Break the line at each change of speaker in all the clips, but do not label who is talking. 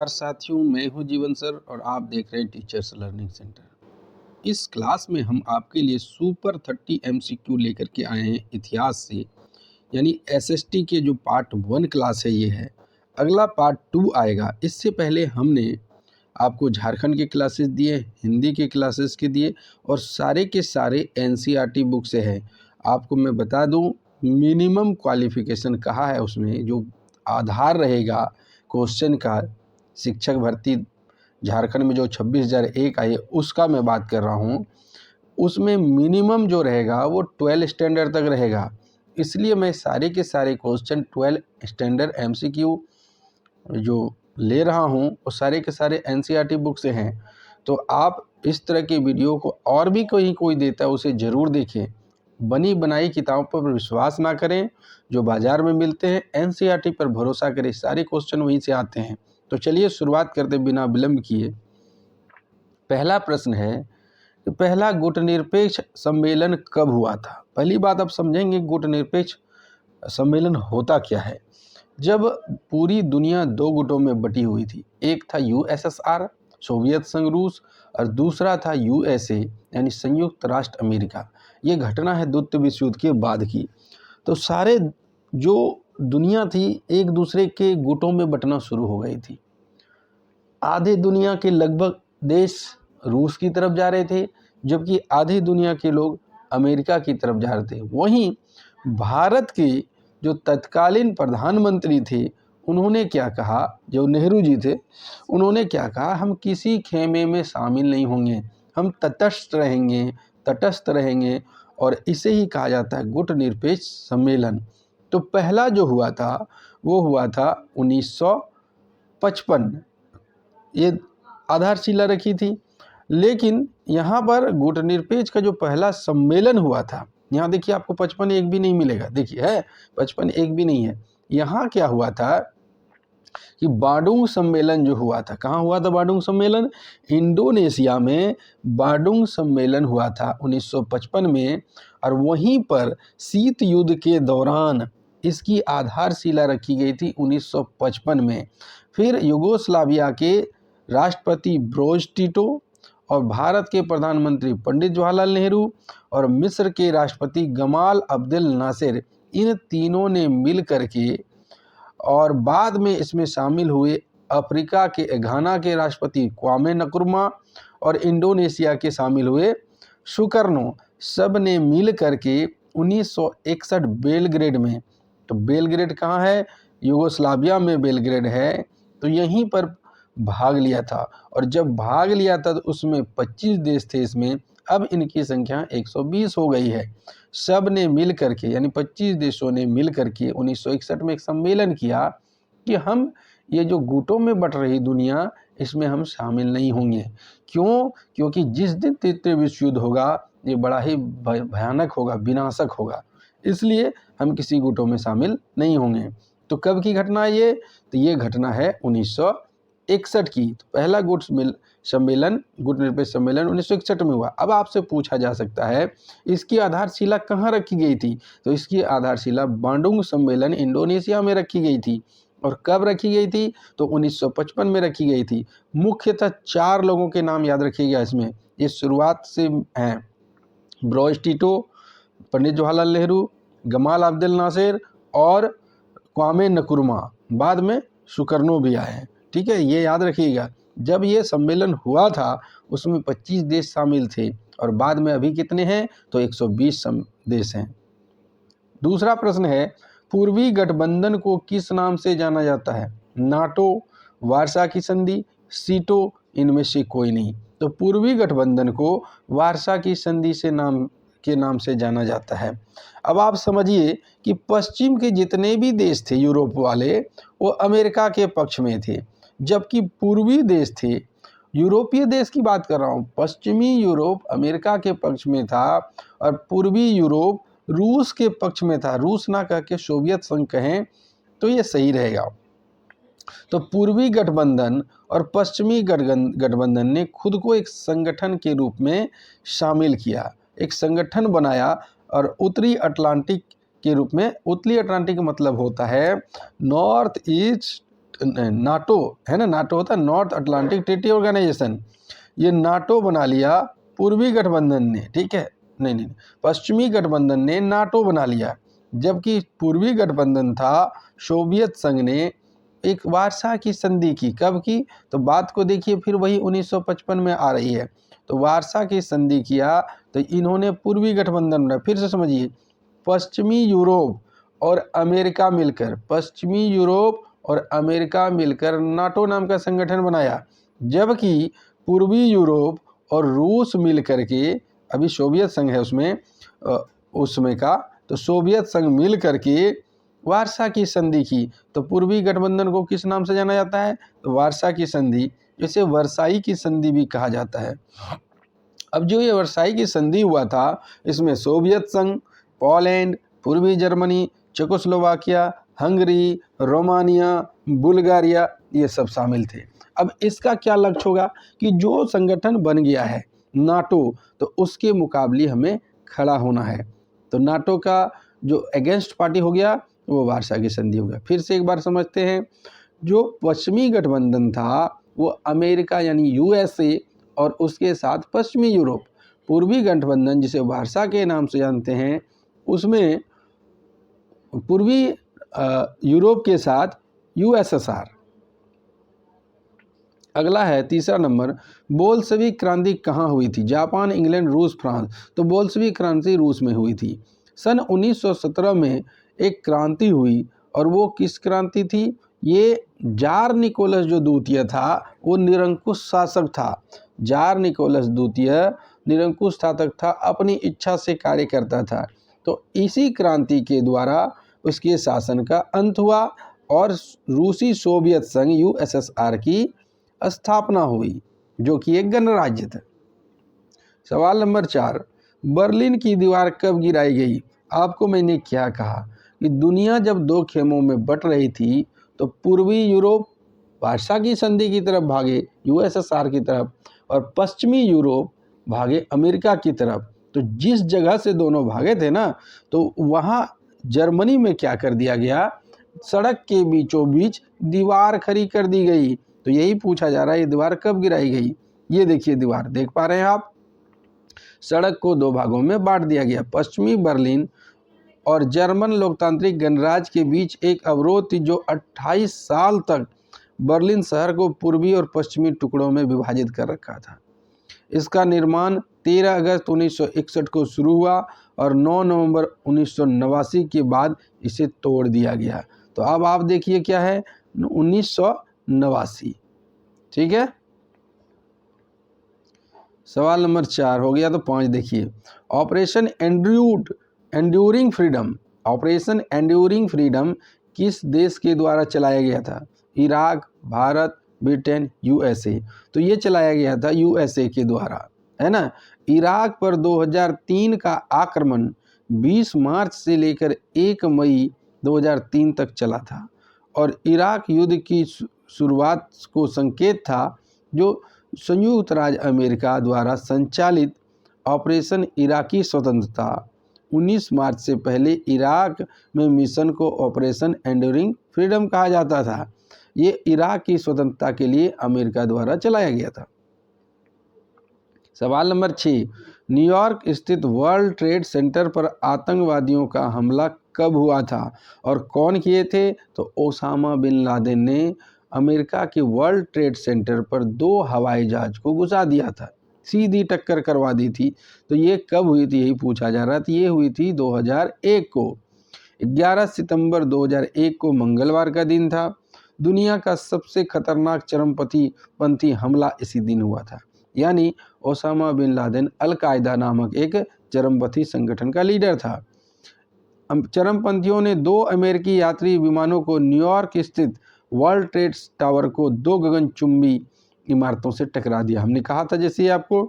नमस्कार साथियों, मैं हूं जीवन सर और आप देख रहे हैं टीचर्स लर्निंग सेंटर। इस क्लास में हम आपके लिए सुपर 30 एमसीक्यू लेकर के आए हैं इतिहास से। यानी एसएसटी के जो पार्ट 1 क्लास है ये है। अगला पार्ट 2 आएगा। इससे पहले हमने आपको झारखंड के क्लासेस दिए, हिंदी के क्लासेस के दिए और सारे के सारे एनसीईआरटी बुक से है। आपको मैं बता दूं, मिनिमम क्वालिफिकेशन कहा है उसमें, जो आधार रहेगा क्वेश्चन का, शिक्षक भर्ती झारखंड में जो 26,001 आई है उसका मैं बात कर रहा हूँ। उसमें मिनिमम जो रहेगा वो 12 स्टैंडर्ड तक रहेगा। इसलिए मैं सारे के सारे क्वेश्चन 12 स्टैंडर्ड एमसीक्यू जो ले रहा हूँ वो सारे के सारे एनसीईआरटी बुक से हैं। तो आप इस तरह के वीडियो को और भी कोई देता है उसे ज़रूर देखें। बनी बनाई किताबों पर विश्वास ना करें जो बाज़ार में मिलते हैं, एनसीईआरटी पर भरोसा करें, सारे क्वेश्चन वहीं से आते हैं। तो चलिए शुरुआत करते बिना विलंब किए। पहला प्रश्न है कि पहला गुटनिरपेक्ष सम्मेलन कब हुआ था। पहली बात आप समझेंगे गुटनिरपेक्ष सम्मेलन होता क्या है। जब पूरी दुनिया दो गुटों में बटी हुई थी, एक था यूएसएसआर सोवियत संघ रूस और दूसरा था यूएसए यानी संयुक्त राष्ट्र अमेरिका। ये घटना है द्वितीय विश्व युद्ध के बाद की। तो सारे जो दुनिया थी एक दूसरे के गुटों में बटना शुरू हो गई थी। आधे दुनिया के लगभग देश रूस की तरफ जा रहे थे, जबकि आधी दुनिया के लोग अमेरिका की तरफ जा रहे थे। वहीं भारत के जो तत्कालीन प्रधानमंत्री थे उन्होंने क्या कहा, जो नेहरू जी थे उन्होंने क्या कहा, हम किसी खेमे में शामिल नहीं होंगे, हम तटस्थ रहेंगे और इसे ही कहा जाता है गुटनिरपेक्ष सम्मेलन। तो पहला जो हुआ था वो हुआ था 1955। ये आधारशिला रखी थी। लेकिन यहाँ पर गुटनिरपेक्ष का जो पहला सम्मेलन हुआ था, यहाँ देखिए आपको 55 एक भी नहीं मिलेगा। देखिए है 55 एक भी नहीं है। यहाँ क्या हुआ था कि बाडुंग सम्मेलन जो हुआ था, कहाँ हुआ था बाडुंग सम्मेलन? इंडोनेशिया में बाडुंग सम्मेलन हुआ था 1955 में। और वहीं पर शीत युद्ध के दौरान इसकी आधारशिला रखी गई थी 1955 में। फिर युगोस्लाविया के राष्ट्रपति ब्रोज टिटो और भारत के प्रधानमंत्री पंडित जवाहरलाल नेहरू और मिस्र के राष्ट्रपति गमाल अब्देल नासिर, इन तीनों ने मिल करके और बाद में इसमें शामिल हुए अफ्रीका के घाना के राष्ट्रपति क्वामे नक्रुमा और इंडोनेशिया के शामिल हुए सुकर्नो, सब ने मिल करके 1961 बेलग्रेड में, तो बेलग्रेड कहाँ है? यूगोस्लाविया में बेलग्रेड है। तो यहीं पर भाग लिया था और जब भाग लिया था तो उसमें 25 देश थे इसमें। अब इनकी संख्या 120 हो गई है। सब ने मिल करके यानी 25 देशों ने मिल करके 1961 में एक सम्मेलन किया कि हम ये जो गुटों में बट रही दुनिया, इसमें हम शामिल नहीं होंगे। क्यों? क्योंकि जिस दिन तृतीय विश्व युद्ध होगा ये बड़ा ही भयानक होगा, विनाशक होगा, इसलिए हम किसी गुटों में शामिल नहीं होंगे। तो कब की घटना है ये? तो ये घटना है 1961 की। तो पहला गुटनिरपेक्ष सम्मेलन 1961 में हुआ। अब आपसे पूछा जा सकता है इसकी आधारशिला कहाँ रखी गई थी? तो इसकी आधारशिला बांडुंग सम्मेलन इंडोनेशिया में रखी गई थी। और कब रखी गई थी? तो 1955 में रखी गई थी। मुख्यतः 4 लोगों के नाम याद रखिएगा इसमें। ये शुरुआत से हैं Broz Tito, Pandit Jawaharlal Nehru, Gamal Abdel Nasir और क्वामे नक्रुमा, बाद में सुकर्नो भी आए हैं। ठीक है, ये याद रखिएगा। जब ये सम्मेलन हुआ था उसमें 25 देश शामिल थे और बाद में अभी कितने हैं? तो 120 देश हैं। दूसरा प्रश्न है, पूर्वी गठबंधन को किस नाम से जाना जाता है? नाटो, वार्सा की संधि, सीटो, इनमें से कोई नहीं। तो पूर्वी गठबंधन को वार्सा की संधि से नाम से जाना जाता है। अब आप समझिए कि पश्चिम के जितने भी देश थे यूरोप वाले, वो अमेरिका के पक्ष में थे, जबकि पूर्वी देश थे, यूरोपीय देश की बात कर रहा हूँ, पश्चिमी यूरोप अमेरिका के पक्ष में था और पूर्वी यूरोप रूस के पक्ष में था। रूस ना कह के सोवियत संघ कहें तो ये सही रहेगा। तो पूर्वी गठबंधन और पश्चिमी गठबंधन ने खुद को एक संगठन के रूप में शामिल किया, एक संगठन बनाया और उत्तरी अटलांटिक के रूप में। उत्तरी अटलांटिक मतलब होता है नॉर्थ ईस्ट नाटो है ना, नाटो होता है नॉर्थ अटलांटिक ट्रीटी ऑर्गेनाइजेशन, ये नाटो बना लिया पूर्वी गठबंधन ने, ठीक है, नहीं नहीं, पश्चिमी गठबंधन ने नाटो बना लिया, जबकि पूर्वी गठबंधन था सोवियत संघ ने एक वार्सा की संधि की। कब की? तो बात को देखिए, फिर वही 1955 में आ रही है। तो वार्सा की संधि किया तो इन्होंने पूर्वी गठबंधन बनाया। फिर से समझिए, पश्चिमी यूरोप और अमेरिका मिलकर, पश्चिमी यूरोप और अमेरिका मिलकर नाटो नाम का संगठन बनाया, जबकि पूर्वी यूरोप और रूस मिलकर के, अभी सोवियत संघ है उसमें का, तो सोवियत संघ मिल करके वार्सा की संधि की। तो पूर्वी गठबंधन को किस नाम से जाना जाता है? तो वार्सा की संधि, इसे वर्साई की संधि भी कहा जाता है। अब जो ये वर्साई की संधि हुआ था, इसमें सोवियत संघ, पोलैंड, पूर्वी Germany, Czechoslovakia, Hungary, Romania, Bulgaria, ये सब शामिल थे। अब इसका क्या लक्ष्य होगा कि जो संगठन बन गया है नाटो, तो उसके मुकाबले हमें खड़ा होना है। तो नाटो का जो अगेंस्ट पार्टी हो गया वो वार्सा की संधि हो गया। फिर से एक बार समझते हैं, जो पश्चिमी गठबंधन था वो अमेरिका यानी यूएसए और उसके साथ पश्चिमी यूरोप, पूर्वी गठबंधन जिसे वार्सा के नाम से जानते हैं, उसमें पूर्वी यूरोप के साथ यूएसएसआर। अगला है तीसरा नंबर, बोल्शेविक क्रांति कहाँ हुई थी? जापान, इंग्लैंड, रूस, फ्रांस। तो बोल्शेविक क्रांति रूस में हुई थी। सन 1917 में एक क्रांति हुई, और वो किस क्रांति थी? ये जार निकोलस जो द्वितीय था वो निरंकुश शासक था। जार निकोलस द्वितीय निरंकुश शासक था, अपनी इच्छा से कार्य करता था। तो इसी क्रांति के द्वारा उसके शासन का अंत हुआ और रूसी सोवियत संघ यूएसएसआर की स्थापना हुई, जो कि एक गणराज्य था। सवाल नंबर 4, बर्लिन की दीवार कब गिराई गई? आपको मैंने क्या कहा कि दुनिया जब दो खेमों में बट रही थी, तो पूर्वी यूरोप वार्सा की संधि की तरफ भागे, यूएसएसआर की तरफ, और पश्चिमी यूरोप भागे अमेरिका की तरफ। तो जिस जगह से दोनों भागे थे ना, तो वहाँ जर्मनी में क्या कर दिया गया? सड़क के बीचों बीच दीवार खड़ी कर दी गई। तो यही पूछा जा रहा है, ये दीवार कब गिराई गई? ये देखिए दीवार, देख पा रहे हैं आप? सड़क को दो भागों में बांट दिया गया। पश्चिमी बर्लिन और जर्मन लोकतांत्रिक गणराज्य के बीच एक अवरोध थी, जो 28 साल तक बर्लिन शहर को पूर्वी और पश्चिमी टुकड़ों में विभाजित कर रखा था। इसका निर्माण 13 अगस्त 1961 को शुरू हुआ और 9 नवंबर 1989 के बाद इसे तोड़ दिया गया। तो अब आप देखिए क्या है, 1989, ठीक है। सवाल नंबर 4 हो गया, तो 5 देखिए, operation enduring freedom. Operation enduring freedom किस देश के द्वारा चलाया गया था? Iraq, Bharat, Britain, USA. तो ये चलाया गया था यूएसए के द्वारा, है ना। इराक पर 2003 का आक्रमण 20 मार्च से लेकर 1 मई 2003 तक चला था, और इराक युद्ध की शुरुआत को संकेत था जो संयुक्त राज्य अमेरिका द्वारा संचालित ऑपरेशन इराकी स्वतंत्रता। 19 मार्च से पहले इराक में मिशन को ऑपरेशन एंड्यूरिंग फ्रीडम कहा जाता था। ये इराक की स्वतंत्रता के लिए अमेरिका द्वारा चलाया गया था। सवाल नंबर 6, न्यूयॉर्क स्थित वर्ल्ड ट्रेड सेंटर पर आतंकवादियों का हमला कब हुआ था और कौन किए थे? तो ओसामा बिन लादेन ने अमेरिका के वर्ल्ड ट्रेड सेंटर पर 2 हवाई जहाज को घुसा दिया था, सीधी टक्कर करवा दी थी। तो ये कब हुई थी, यही पूछा जा रहा था। ये हुई थी 2001 को। 11 सितंबर 2001 को मंगलवार का दिन था। दुनिया का सबसे खतरनाक चरमपंथी हमला इसी दिन हुआ था, यानी ओसामा बिन लादेन अल-कायदा नामक एक चरमपंथी संगठन का लीडर था। चरमपंथियों ने 2 अमेरिकी यात्री विमानों को न्यूयॉर्क स्थित वर्ल्ड ट्रेड टावर को 2 गगनचुंबी इमारतों से टकरा दिया। हमने कहा था जैसे आपको,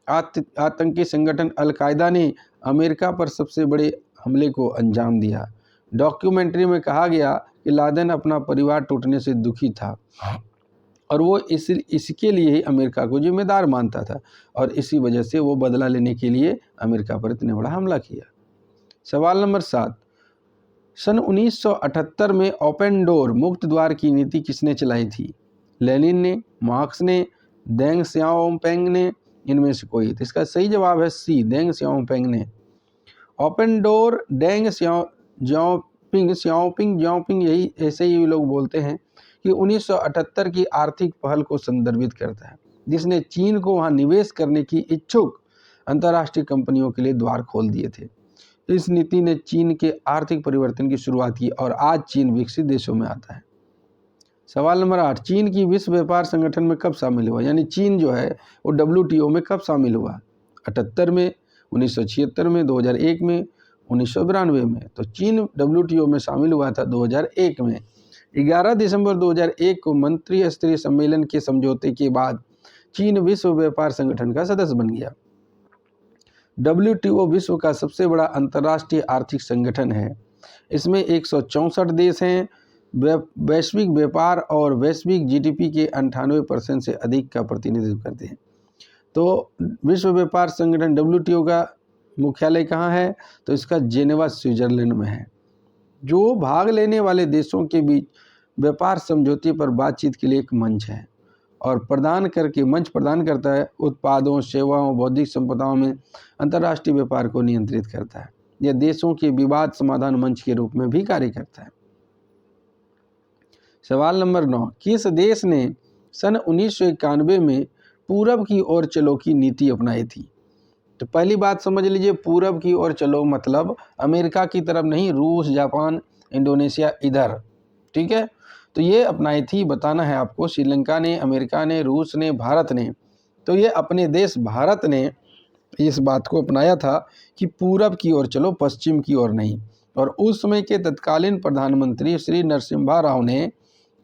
आतंकी संगठन अल-कायदा ने अमेरिका पर सबसे बड़े हमले को अंजाम दिया। डॉक्यूमेंट्री में कहा गया कि लादेन अपना परिवार टूटने से दुखी था और वो इसके लिए ही अमेरिका को जिम्मेदार मानता था, और इसी वजह से वो बदला लेने के लिए अमेरिका पर इतने बड़ा हमला किया। सवाल नंबर 7, सन 1978 में ओपन डोर मुक्त द्वार की नीति किसने चलाई थी? लेनिन ने, मार्क्स ने, देंग सियाओपिंग ने, इनमें से कोई? तो इसका सही जवाब है सी, देंग सियाओपिंग ने। ओपन डोर डेंग सियाओपिंग यही ऐसे ही लोग बोलते हैं कि 1978 की आर्थिक पहल को संदर्भित करता है, जिसने चीन को वहां निवेश करने की इच्छुक अंतर्राष्ट्रीय कंपनियों के लिए द्वार खोल दिए थे। इस नीति ने चीन के आर्थिक परिवर्तन की शुरुआत की और आज चीन विकसित देशों में आता है। सवाल नंबर 8, चीन की विश्व व्यापार संगठन में कब शामिल हुआ? यानी चीन जो है वो WTO में कब शामिल हुआ? 78 में, 1976 में, 2001 में, 1992 में? तो चीन WTO में शामिल हुआ था 2001 में। 11 दिसंबर 2001 को मंत्री स्तरीय सम्मेलन के समझौते के बाद चीन विश्व व्यापार संगठन का सदस्य बन गया। WTO विश्व का सबसे बड़ा अंतर्राष्ट्रीय आर्थिक संगठन है। इसमें 164 देश हैं। वैश्विक व्यापार और वैश्विक GDP के 98% से अधिक का प्रतिनिधित्व करते हैं। तो विश्व व्यापार संगठन WTO का मुख्यालय कहाँ है? तो इसका जेनेवा स्विट्जरलैंड में है, जो भाग लेने वाले देशों के बीच व्यापार समझौते पर बातचीत के लिए एक मंच है और मंच प्रदान करता है। उत्पादों, सेवाओं, बौद्धिक संपदाओं में अंतर्राष्ट्रीय व्यापार को नियंत्रित करता है। यह देशों के विवाद समाधान मंच के रूप में भी कार्य करता है। सवाल नंबर 9, किस देश ने सन 1991 में पूरब की ओर चलो की नीति अपनाई थी? तो पहली बात समझ लीजिए, पूरब की ओर चलो मतलब अमेरिका की तरफ नहीं, रूस, जापान, इंडोनेशिया, इधर, ठीक है। तो ये अपनाई थी, बताना है आपको, श्रीलंका ने, अमेरिका ने, रूस ने, भारत ने। तो ये अपने देश भारत ने इस बात को अपनाया था कि पूरब की ओर चलो, पश्चिम की ओर नहीं। और उस समय के तत्कालीन प्रधानमंत्री श्री नरसिम्हा राव ने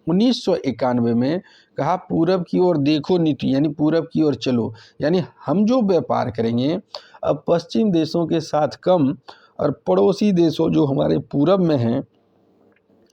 1991 में कहा पूरब की ओर देखो नीति, यानी पूरब की ओर चलो, यानी हम जो व्यापार करेंगे अब पश्चिम देशों के साथ कम और पड़ोसी देशों जो हमारे पूरब में हैं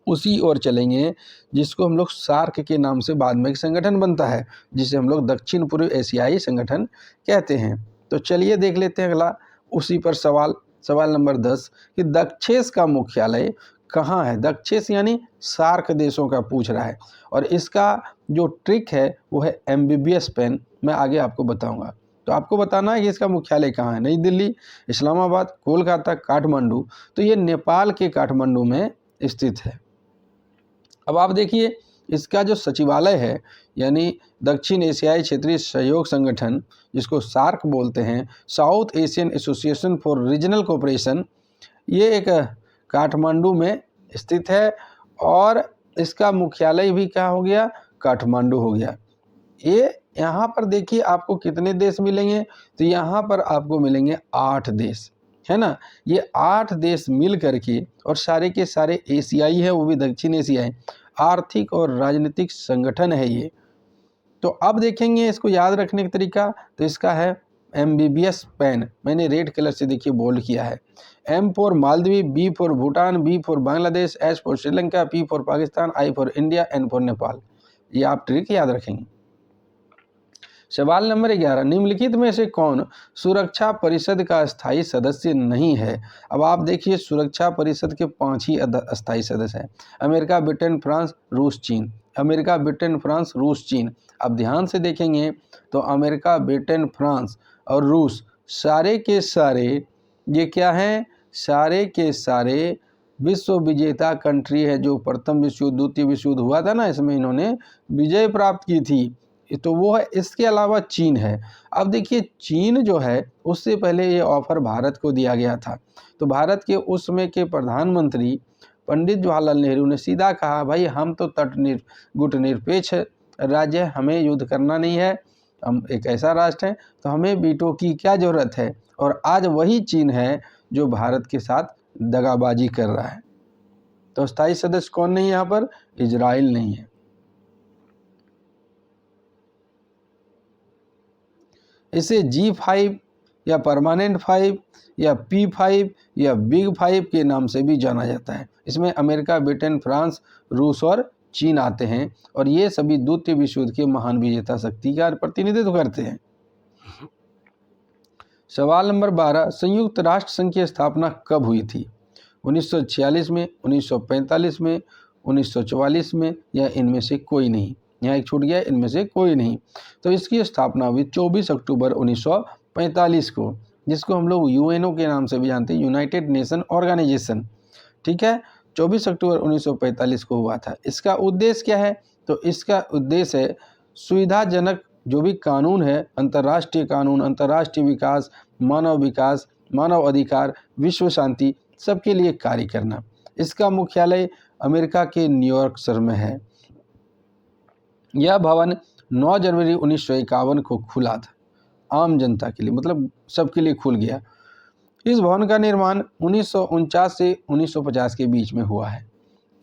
उसी ओर चलेंगे, जिसको हम लोग सार्क के नाम से बाद में एक संगठन बनता है, जिसे हम लोग दक्षिण पूर्व एशियाई संगठन कहते हैं। तो चलिए देख लेते हैं अगला उसी पर सवाल नंबर 10 कि दक्षेस का मुख्यालय कहाँ है? दक्षेस यानी सार्क देशों का पूछ रहा है, और इसका जो ट्रिक है वो है एम्बिबियस पेन, मैं आगे आपको बताऊंगा। तो आपको बताना है कि इसका मुख्यालय कहाँ है। नई दिल्ली, इस्लामाबाद, कोलकाता, काठमांडू। तो ये नेपाल के काठमांडू में स्थित है। अब आप देखिए इसका जो सचिवालय है, यानी दक्षिण एशियाई क्षेत्रीय सहयोग संगठन, जिसको सार्क बोलते हैं, south Asian association for regional cooperation, ये एक काठमांडू में स्थित है और इसका मुख्यालय भी क्या हो गया? काठमांडू हो गया। ये यहाँ पर देखिए आपको कितने देश मिलेंगे? तो यहाँ पर आपको मिलेंगे 8 देश, है ना। ये 8 देश मिल करके, और सारे के सारे एशियाई है, वो भी दक्षिण एशियाई आर्थिक और राजनीतिक संगठन है ये। तो अब देखेंगे इसको याद रखने का तरीका, तो इसका है एम्बिबियस पेन, मैंने रेड कलर से देखिए बोल्ड किया है। M for Maldives, B for Bhutan, B for Bangladesh, S for Sri Lanka, P for Pakistan, I for India, N for Nepal. ये आप ट्रिक याद रखेंगे। सवाल नंबर 11, निम्नलिखित में से कौन सुरक्षा परिषद का स्थायी सदस्य नहीं है? अब आप देखिए सुरक्षा परिषद के 5 ही स्थायी सदस्य हैं, अमेरिका, ब्रिटेन, फ्रांस, रूस, चीन। अमेरिका, ब्रिटेन, फ्रांस, रूस, चीन। अब ध्यान से देखेंगे तो अमेरिका, ब्रिटेन, फ्रांस और रूस सारे के सारे ये क्या हैं? सारे के सारे विश्व विजेता कंट्री है, जो प्रथम विश्व युद्ध, द्वितीय विश्व युद्ध हुआ था ना, इसमें इन्होंने विजय प्राप्त की थी, तो वो है। इसके अलावा चीन है। अब देखिए चीन जो है उससे पहले ये ऑफर भारत को दिया गया था, तो भारत के उस समय के प्रधानमंत्री पंडित जवाहरलाल नेहरू ने सीधा कहा भाई हम तो गुटनिरपेक्ष राज्य है, हमें युद्ध करना नहीं है, हम एक ऐसा राष्ट्र है, तो हमें वीटो की क्या ज़रूरत है। और आज वही चीन है जो भारत के साथ दगाबाजी कर रहा है। तो स्थायी सदस्य कौन नहीं है यहाँ पर? इजराइल नहीं है। इसे G5 या परमानेंट 5 या P5 या बिग 5 के नाम से भी जाना जाता है। इसमें अमेरिका, ब्रिटेन, फ्रांस, रूस और चीन आते हैं, और ये सभी द्वितीय विश्व युद्ध के महान विजेता शक्ति का प्रतिनिधित्व करते हैं। सवाल नंबर 12, संयुक्त राष्ट्र संघ की स्थापना कब हुई थी? 1946 में, 1945 में, 1944 में, या इनमें से कोई नहीं? यहाँ एक छूट गया, इनमें से कोई नहीं। तो इसकी स्थापना हुई 24 अक्टूबर 1945 को, जिसको हम लोग यूएनओ के नाम से भी जानते हैं, यूनाइटेड नेशन ऑर्गेनाइजेशन। ठीक है, 24 अक्टूबर 1945 को हुआ था। इसका उद्देश्य क्या है? तो इसका उद्देश्य है सुविधाजनक जो भी कानून है, अंतर्राष्ट्रीय कानून, अंतर्राष्ट्रीय विकास, मानव अधिकार, विश्व शांति, सबके लिए कार्य करना। इसका मुख्यालय अमेरिका के न्यूयॉर्क शहर में है। यह भवन 9 जनवरी 1951 को खुला था आम जनता के लिए, मतलब सबके लिए खुल गया। इस भवन का निर्माण 1949 से 1950 के बीच में हुआ है।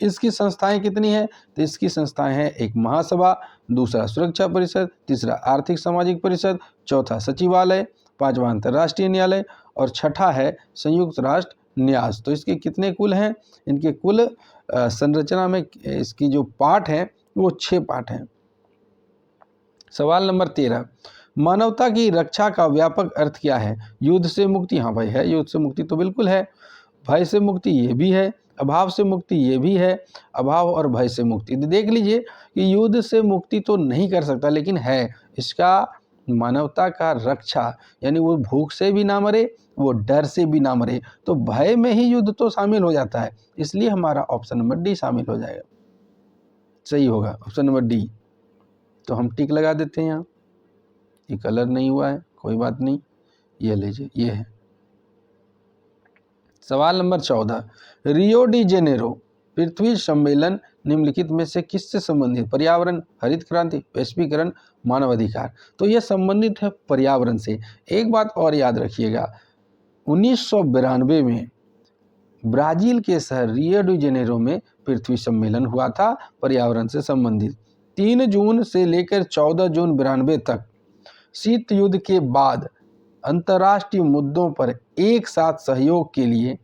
इसकी संस्थाएं कितनी हैं? तो इसकी संस्थाएं हैं, एक महासभा, दूसरा सुरक्षा परिषद, तीसरा आर्थिक सामाजिक परिषद, चौथा सचिवालय, पांचवा अंतर्राष्ट्रीय न्यायालय और छठा है संयुक्त राष्ट्र न्यास। तो इसके कितने कुल हैं? इनके कुल संरचना में इसकी जो पार्ट हैं वो 6 पार्ट हैं। सवाल नंबर 13, मानवता की रक्षा का व्यापक अर्थ क्या है? युद्ध से मुक्ति। हाँ भाई है, युद्ध से मुक्ति तो बिल्कुल है। भय से मुक्ति ये भी है, अभाव से मुक्ति ये भी है, अभाव और भय से मुक्ति। देख लीजिए कि युद्ध से मुक्ति तो नहीं कर सकता, लेकिन है इसका मानवता का रक्षा, यानी वो भूख से भी ना मरे, वो डर से भी ना मरे। तो भय में ही युद्ध तो शामिल हो जाता है, इसलिए हमारा ऑप्शन नंबर डी शामिल हो जाएगा, सही होगा ऑप्शन नंबर डी। तो हम टिक लगा देते हैं यहाँ। ये कलर नहीं हुआ है, कोई बात नहीं, ये लीजिए, ये है। सवाल नंबर 14, रियो डी जेनेरो पृथ्वी सम्मेलन निम्नलिखित में से किससे संबंधित? पर्यावरण, हरित क्रांति, वैश्वीकरण, मानवाधिकार। तो यह संबंधित है पर्यावरण से। एक बात और याद रखिएगा, 1992 में ब्राजील के शहर रियो डी जेनेरो में पृथ्वी सम्मेलन हुआ था पर्यावरण से संबंधित। 3 जून से लेकर 14 जून 92 तक शीत युद्ध के बाद अंतर्राष्ट्रीय मुद्दों पर एक साथ सहयोग के लिए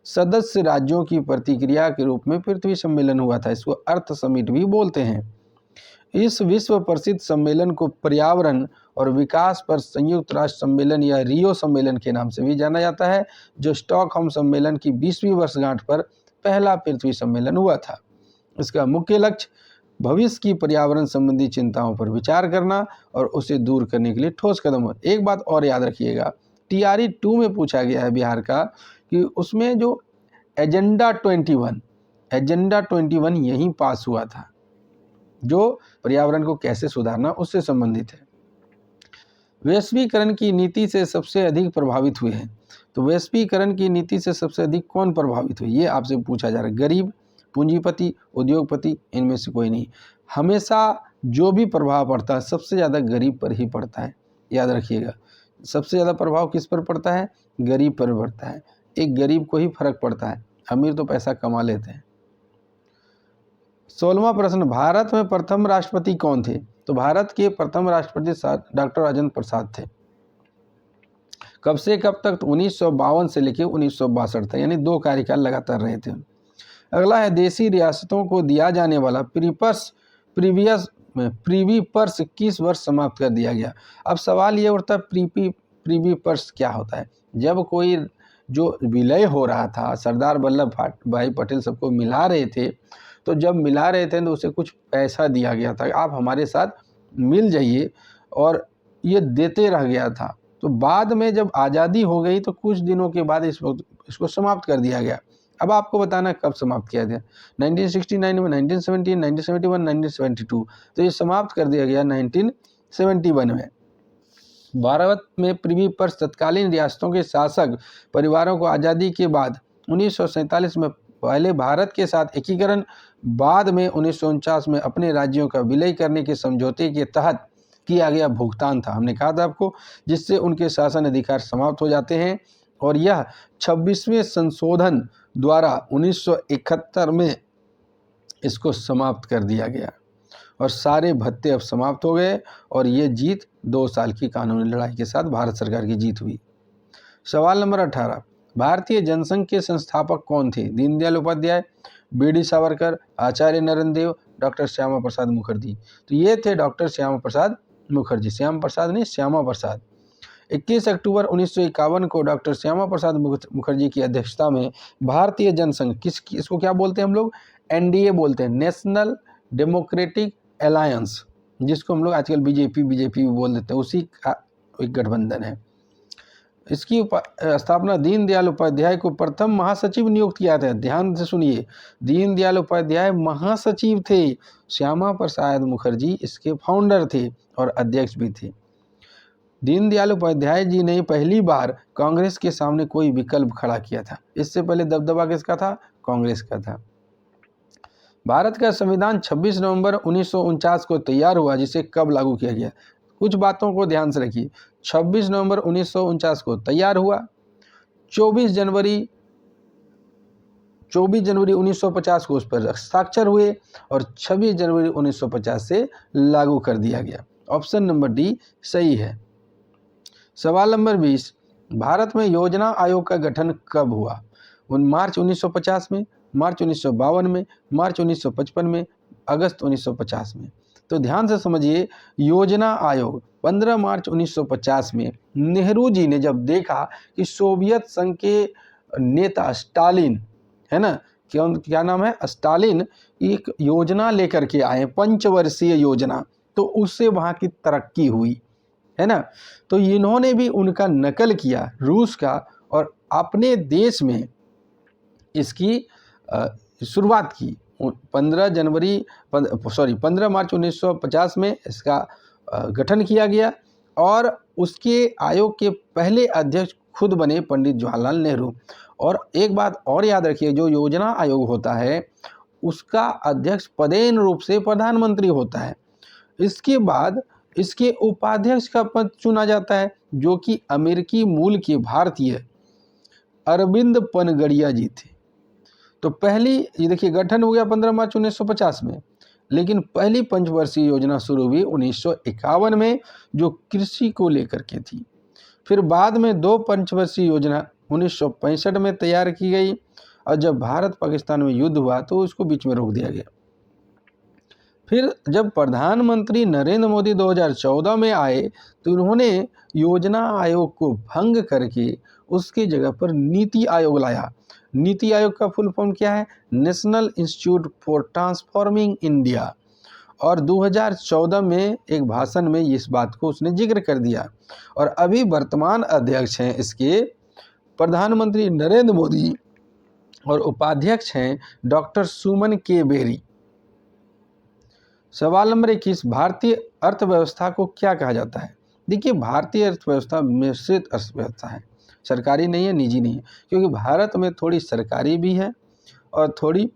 सदस्य राज्यों की प्रतिक्रिया के रूप में पृथ्वी सम्मेलन हुआ था। इसको अर्थ समिट भी बोलते हैं। इस विश्व प्रसिद्ध सम्मेलन को पर्यावरण और विकास पर संयुक्त राष्ट्र सम्मेलन या रियो सम्मेलन के नाम से भी जाना जाता है, जो स्टॉकहोम सम्मेलन की 20वीं वर्षगांठ पर पहला पृथ्वी सम्मेलन हुआ था। इसका मुख्य लक्ष्य भविष्य की पर्यावरण संबंधी चिंताओं पर विचार करना और उसे दूर करने के लिए ठोस कदम। एक बात और याद रखिएगा, TRE 2 में पूछा गया है बिहार का कि उसमें जो एजेंडा 21 यहीं पास हुआ था, जो पर्यावरण को कैसे सुधारना उससे संबंधित है। वैश्वीकरण की नीति से सबसे अधिक प्रभावित हुए हैं। तो वैश्वीकरण की नीति से सबसे अधिक कौन प्रभावित हुए, ये आपसे पूछा जा रहा है। गरीब, पूंजीपति, उद्योगपति, इनमें से कोई नहीं। हमेशा जो भी प्रभाव पड़ता है सबसे ज़्यादा गरीब पर ही पड़ता है, याद रखिएगा। सबसे ज़्यादा प्रभाव किस पर पड़ता है? गरीब पर पड़ता है। एक गरीब को ही फर्क पड़ता है, अमीर तो पैसा कमा लेते हैं। 16वां प्रश्न, भारत में प्रथम राष्ट्रपति कौन थे? तो भारत के प्रथम राष्ट्रपति डॉक्टर राजेंद्र प्रसाद थे। कब से कब तक? तो 1952 से लेकर 1962 तक, यानी 2 कार्यकाल लगातार रहे थे। अगला है, देशी रियासतों को दिया जाने वाला प्रीवी पर्स किस वर्ष समाप्त कर दिया गया? अब सवाल ये उठता है, प्रीवी पर्स क्या होता है? जब कोई जो विलय हो रहा था, सरदार वल्लभ भाई पटेल सबको मिला रहे थे, तो जब मिला रहे थे तो उसे कुछ पैसा दिया गया था, आप हमारे साथ मिल जाइए, और ये देते रह गया था। तो बाद में जब आज़ादी हो गई तो कुछ दिनों के बाद इसको समाप्त कर दिया गया। अब आपको बताना कब समाप्त किया गया? 1969 में, 1970, 1971, 1972। तो ये समाप्त कर दिया गया 1971 में। भारत में प्रीवी पर्स तत्कालीन रियासतों के शासक परिवारों को आज़ादी के बाद 1947 में पहले भारत के साथ एकीकरण, बाद में 1949 में अपने राज्यों का विलय करने के समझौते के तहत किया गया भुगतान था। हमने कहा था आपको, जिससे उनके शासन अधिकार समाप्त हो जाते हैं। और यह 26वें संशोधन द्वारा 1971 में इसको समाप्त कर दिया गया और सारे भत्ते अब समाप्त हो गए, और ये जीत 2 साल की कानूनी लड़ाई के साथ भारत सरकार की जीत हुई। सवाल नंबर 18, भारतीय जनसंघ के संस्थापक कौन थे? दीनदयाल उपाध्याय, BD सावरकर, आचार्य नरेंद्र देव, डॉक्टर श्यामा प्रसाद मुखर्जी। तो ये थे डॉक्टर श्यामा प्रसाद मुखर्जी, श्याम प्रसाद नहीं, श्यामा प्रसाद। 21 अक्टूबर 1951 को डॉक्टर श्यामा प्रसाद मुखर्जी की अध्यक्षता में भारतीय जनसंघ, इसको क्या बोलते हैं हम लोग, एनडीए बोलते हैं, नेशनल डेमोक्रेटिक अलायंस, जिसको हम लोग आजकल बीजेपी भी बोल देते हैं, उसी का एक गठबंधन है। इसकी स्थापना दीनदयाल उपाध्याय को प्रथम महासचिव नियुक्त किया था। ध्यान से सुनिए, दीनदयाल उपाध्याय महासचिव थे, श्यामा प्रसाद मुखर्जी इसके फाउंडर थे और अध्यक्ष भी थे। दीनदयाल उपाध्याय जी ने पहली बार कांग्रेस के सामने कोई विकल्प खड़ा किया था। इससे पहले दबदबा किसका था, कांग्रेस का था। भारत का संविधान 26 नवंबर 1949 को तैयार हुआ, जिसे कब लागू किया गया। कुछ बातों को ध्यान से रखिए, 26 नवंबर 1949 को तैयार हुआ, 24 जनवरी 1950 को उस पर हस्ताक्षर हुए और 26 जनवरी 1950 से लागू कर दिया गया। ऑप्शन नंबर डी सही है। सवाल नंबर 20, भारत में योजना आयोग का गठन कब हुआ। मार्च 1950 में, मार्च 1952 में, मार्च 1955 में, अगस्त 1950 में। तो ध्यान से समझिए, योजना आयोग 15 मार्च 1950 में नेहरू जी ने जब देखा कि सोवियत संघ के नेता स्टालिन, है ना, क्या नाम है, स्टालिन, एक योजना लेकर के आए, पंचवर्षीय योजना, तो उससे वहाँ की तरक्की हुई, है ना। तो इन्होंने भी उनका नकल किया रूस का और अपने देश में इसकी शुरुआत की। 15 मार्च 1950 में इसका गठन किया गया और उसके आयोग के पहले अध्यक्ष खुद बने पंडित जवाहरलाल नेहरू। और एक बात और याद रखिए, जो योजना आयोग होता है उसका अध्यक्ष पदेन रूप से प्रधानमंत्री होता है। इसके बाद इसके उपाध्यक्ष का पद चुना जाता है, जो कि अमेरिकी मूल के भारतीय अरविंद पनगड़िया जी थे। तो पहली, ये देखिए, गठन हो गया 15 मार्च 1950 में, लेकिन पहली पंचवर्षीय योजना शुरू हुई 1951 में, जो कृषि को लेकर के थी। फिर बाद में 2 पंचवर्षीय योजना 1965 में तैयार की गई और जब भारत पाकिस्तान में युद्ध हुआ तो उसको बीच में रोक दिया गया। फिर जब प्रधानमंत्री नरेंद्र मोदी 2014 में आए तो उन्होंने योजना आयोग को भंग करके उसकी जगह पर नीति आयोग लाया। नीति आयोग का फुल फॉर्म क्या है, national institute for transforming India. और 2014 में एक भाषण में इस बात को उसने जिक्र कर दिया। और अभी वर्तमान अध्यक्ष हैं इसके प्रधानमंत्री नरेंद्र मोदी और उपाध्यक्ष हैं डॉक्टर सुमन के बेरी। सवाल नंबर 21, भारतीय अर्थव्यवस्था को क्या कहा जाता है। देखिए, भारतीय अर्थव्यवस्था मिश्रित अर्थव्यवस्था है, सरकारी नहीं है, निजी नहीं है, क्योंकि भारत में थोड़ी सरकारी भी है और थोड़ी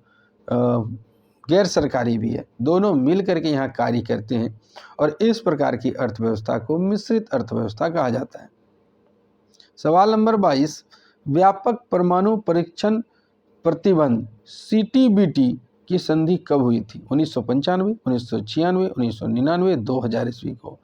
गैर सरकारी भी है, दोनों मिल करके यहाँ कार्य करते हैं और इस प्रकार की अर्थव्यवस्था को मिश्रित अर्थव्यवस्था कहा जाता है। सवाल नंबर 22, व्यापक परमाणु परीक्षण प्रतिबंध CTBT की संधि कब हुई थी। 1995, 1996, 1999, 2000 ईस्वी को।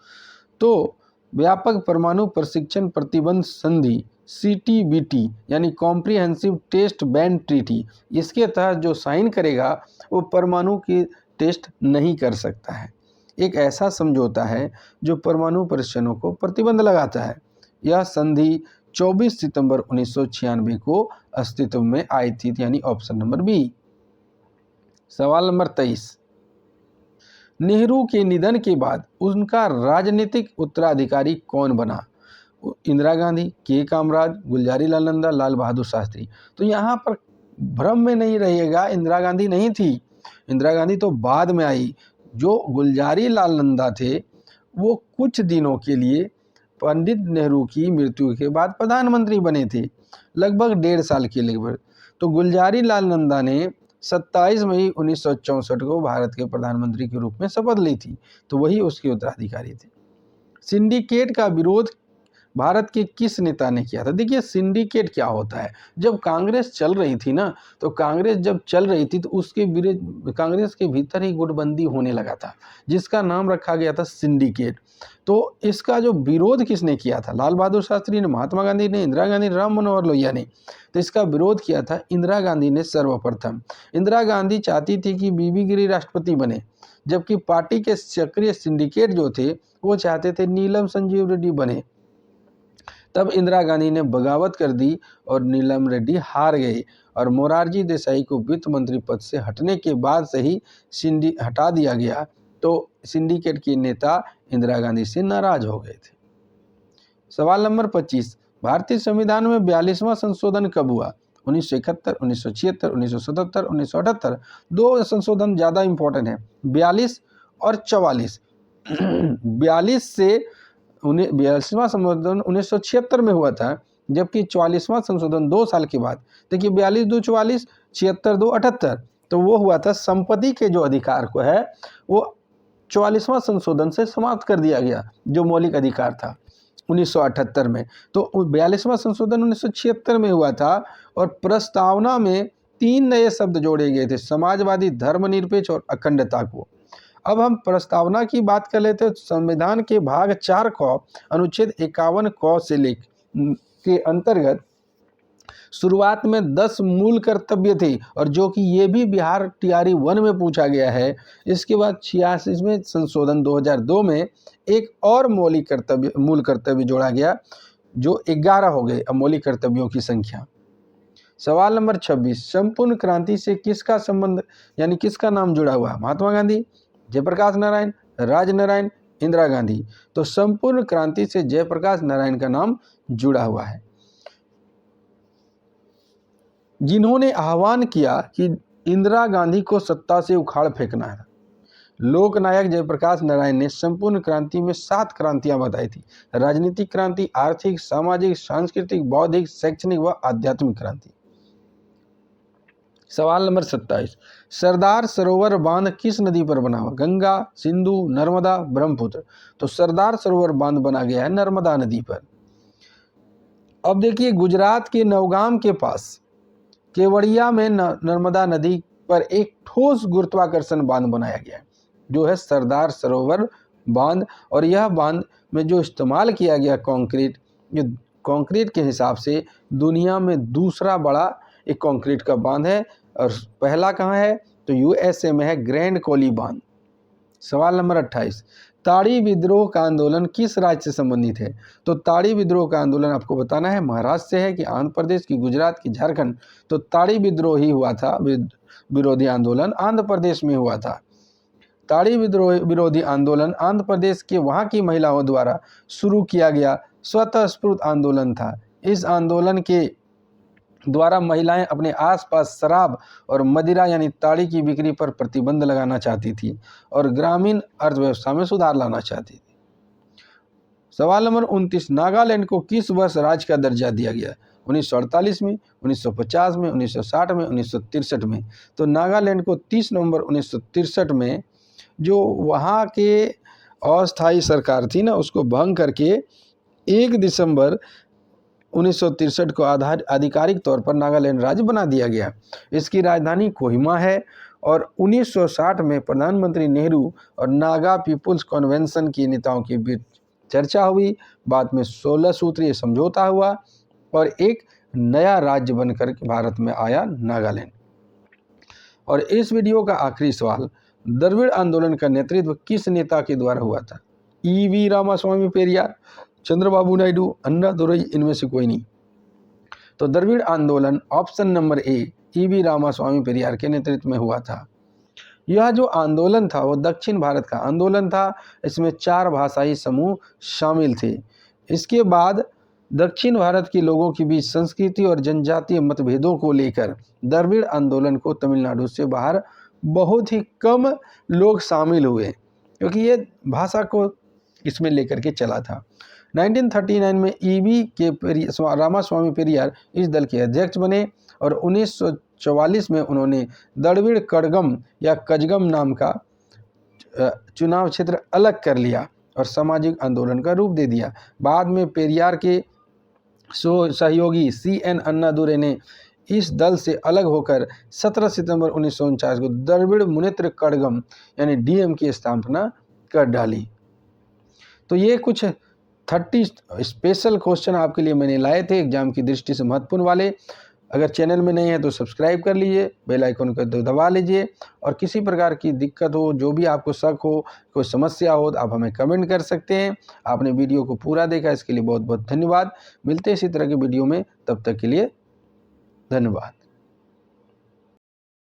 तो व्यापक परमाणु प्रशिक्षण प्रतिबंध संधि CTBT यानी कॉम्प्रिहेंसिव टेस्ट बैन ट्रीटी, इसके तहत जो साइन करेगा वो परमाणु की टेस्ट नहीं कर सकता है। एक ऐसा समझौता है जो परमाणु परीक्षणों को प्रतिबंध लगाता है। यह संधि 24 सितंबर 1996 को अस्तित्व में आई थी, यानी ऑप्शन नंबर बी। सवाल नंबर 23, नेहरू के निधन के बाद उनका राजनीतिक उत्तराधिकारी कौन बना। इंदिरा गांधी, के कामराज, गुलजारी लाल नंदा, लाल बहादुर शास्त्री। तो यहाँ पर भ्रम में नहीं रहिएगा, इंदिरा गांधी नहीं थी, इंदिरा गांधी तो बाद में आई। जो गुलजारी लाल नंदा थे वो कुछ दिनों के लिए पंडित नेहरू की मृत्यु के बाद प्रधानमंत्री बने थे, लगभग 1.5 साल के लगभग। तो गुलजारी लाल नंदा ने 27 मई 1964 को भारत के प्रधानमंत्री के रूप में शपथ ली थी, तो वही उसके उत्तराधिकारी थे। सिंडिकेट का विरोध भारत के किस नेता ने किया था। देखिए, सिंडिकेट क्या होता है, जब कांग्रेस चल रही थी ना, तो कांग्रेस जब चल रही थी तो उसके कांग्रेस के भीतर ही गुटबंदी होने लगा था, जिसका नाम रखा गया था सिंडिकेट। तो इसका जो विरोध किसने किया था, लाल बहादुर शास्त्री ने, महात्मा गांधी ने, इंदिरा गांधी, राम मनोहर लोहिया ने। तो इसका विरोध किया था इंदिरा गांधी ने सर्वप्रथम। इंदिरा गांधी चाहती थी कि बीबी गिरी राष्ट्रपति बने, जबकि पार्टी के सक्रिय सिंडिकेट जो थे वो चाहते थे नीलम संजीव रेड्डी बने। तब इंदिरा गांधी ने बगावत कर दी और नीलम रेड्डी हार गए और मोरारजी देसाई को वित्त मंत्री पद से हटने के बाद से ही हटा दिया गया। तो सिंडिकेट के नेता इंदिरा गांधी से नाराज हो गए थे। सवाल नंबर 25, भारतीय संविधान में 42वां संशोधन कब हुआ? 1971, 1976, 1977, 1978। दो संशोधन ज़्यादा इंपॉर्टेंट है, 42 और 44। 42वां संशोधन 1976 में हुआ था, जबकि 44वां संशोधन 2 साल के बाद। देखिए 42 2 44, 76 2 78, तो वो हुआ था संपत्ति के जो अधिकार को है वो 44वां संशोधन से समाप्त कर दिया गया, जो मौलिक अधिकार था 1978 में। तो 42वां संशोधन 1976 में हुआ था और प्रस्तावना में 3 नए शब्द जोड़े गए थे, समाजवादी, धर्मनिरपेक्ष और अखंडता को। अब हम प्रस्तावना की बात कर लेते हैं। संविधान के भाग 4 क अनुच्छेद 51 क से के अंतर्गत शुरुआत में 10 मूल कर्तव्य थे, और जो कि ये भी बिहार टीआरई 1 में पूछा गया है। इसके बाद 86वें संशोधन 2002 में एक और मूल कर्तव्य जोड़ा गया, जो 11 हो गए अब मौलिक कर्तव्यों की संख्या। सवाल नंबर 26, संपूर्ण क्रांति से किसका संबंध यानी किसका नाम जुड़ा हुआ? महात्मा गांधी, जयप्रकाश नारायण, राजनारायण, इंदिरा गांधी। तो संपूर्ण क्रांति से जयप्रकाश नारायण का नाम जुड़ा हुआ है, जिन्होंने आह्वान किया कि इंदिरा गांधी को सत्ता से उखाड़ फेंकना है। लोकनायक जयप्रकाश नारायण ने संपूर्ण क्रांति में 7 क्रांतियां बताई थी: राजनीतिक क्रांति, आर्थिक, सामाजिक, सांस्कृतिक, बौद्धिक, शैक्षणिक व आध्यात्मिक क्रांति। सवाल नंबर 27, सरदार सरोवर बांध किस नदी पर बना हुआ? गंगा, सिंधु, नर्मदा, ब्रह्मपुत्र। तो सरदार सरोवर बांध बना गया है नर्मदा नदी पर। अब देखिए गुजरात के नवगाम के पास केवड़िया में नर्मदा नदी पर एक ठोस गुरुत्वाकर्षण बांध बनाया गया है, जो है सरदार सरोवर बांध। और यह बांध में जो इस्तेमाल किया गया कंक्रीट, ये कंक्रीट के हिसाब से दुनिया में दूसरा बड़ा एक कंक्रीट का बांध है। और पहला कहाँ है? तो यूएसए में है, ग्रैंड कोली बांध। सवाल नंबर 28, ताड़ी विद्रोह का आंदोलन किस राज्य से संबंधित है? तो ताड़ी विद्रोह का आंदोलन आपको बताना है महाराष्ट्र से है कि आंध्र प्रदेश की, गुजरात की, झारखंड। तो ताड़ी विद्रोह ही हुआ था, विरोधी आंदोलन आंध्र प्रदेश में हुआ था। ताड़ी विद्रोह विरोधी आंदोलन आंध्र प्रदेश के वहाँ की महिलाओं द्वारा शुरू किया गया स्वतः स्फूर्त आंदोलन था। इस आंदोलन के द्वारा महिलाएं अपने आसपास शराब और मदिरा यानी ताड़ी की बिक्री पर प्रतिबंध लगाना चाहती थी और ग्रामीण अर्थव्यवस्था में सुधार लाना चाहती थी। सवाल नंबर 29, नागालैंड को किस वर्ष राज्य का दर्जा दिया गया? 1948 में, 1950 में, 1960 में, 1963 में। तो नागालैंड को 30 नवंबर 1963 में जो वहाँ के अस्थायी सरकार थी ना, उसको भंग करके 1 दिसंबर 1963 को आधिकारिक तौर पर नागालैंड राज्य बना दिया गया। इसकी राजधानी कोहिमा है और 1960 में प्रधानमंत्री नेहरू और नागा पीपुल्स कन्वेंशन के नेताओं के बीच चर्चा हुई। बाद में 16 सूत्रीय समझौता हुआ और एक नया राज्य बनकर भारत में आया नागालैंड। और इस वीडियो का आखिरी सवाल, द्रविड़ आंदोलन का नेतृत्व किस नेता के द्वारा हुआ था? ईवी रामास्वामी पेरियार, चंद्रबाबू नायडू, अन्ना दुरई, इनमें से कोई नहीं। तो द्रविड़ आंदोलन option number A, EV Ramasamy Periyar के नेतृत्व में हुआ था। यह जो आंदोलन था वो दक्षिण भारत का आंदोलन था। इसमें 4 भाषाई समूह शामिल थे। इसके बाद दक्षिण भारत के लोगों के बीच संस्कृति और जनजातीय मतभेदों को लेकर द्रविड़ आंदोलन को तमिलनाडु से बाहर बहुत ही कम लोग शामिल हुए, क्योंकि ये भाषा को इसमें लेकर के चला था। 1939 में ईवी के रामास्वामी पेरियार इस दल के अध्यक्ष बने और 1944 में उन्होंने द्रविड़ कड़गम या कजगम नाम का चुनाव क्षेत्र अलग कर लिया और सामाजिक आंदोलन का रूप दे दिया। बाद में पेरियार के सहयोगी CN अन्नादुरै ने इस दल से अलग होकर 17 सितंबर 1949 को द्रविड़ मुनेत्र कड़गम यानी DM की स्थापना कर डाली। तो ये कुछ 30 स्पेशल क्वेश्चन आपके लिए मैंने लाए थे, एग्जाम की दृष्टि से महत्वपूर्ण वाले। अगर चैनल में नए हैं तो सब्सक्राइब कर लीजिए, बेल आइकन को दबा लीजिए और किसी प्रकार की दिक्कत हो, जो भी आपको शक हो, कोई समस्या हो, तो आप हमें कमेंट कर सकते हैं। आपने वीडियो को पूरा देखा इसके लिए बहुत बहुत धन्यवाद। मिलते हैं इसी तरह के वीडियो में, तब तक के लिए धन्यवाद।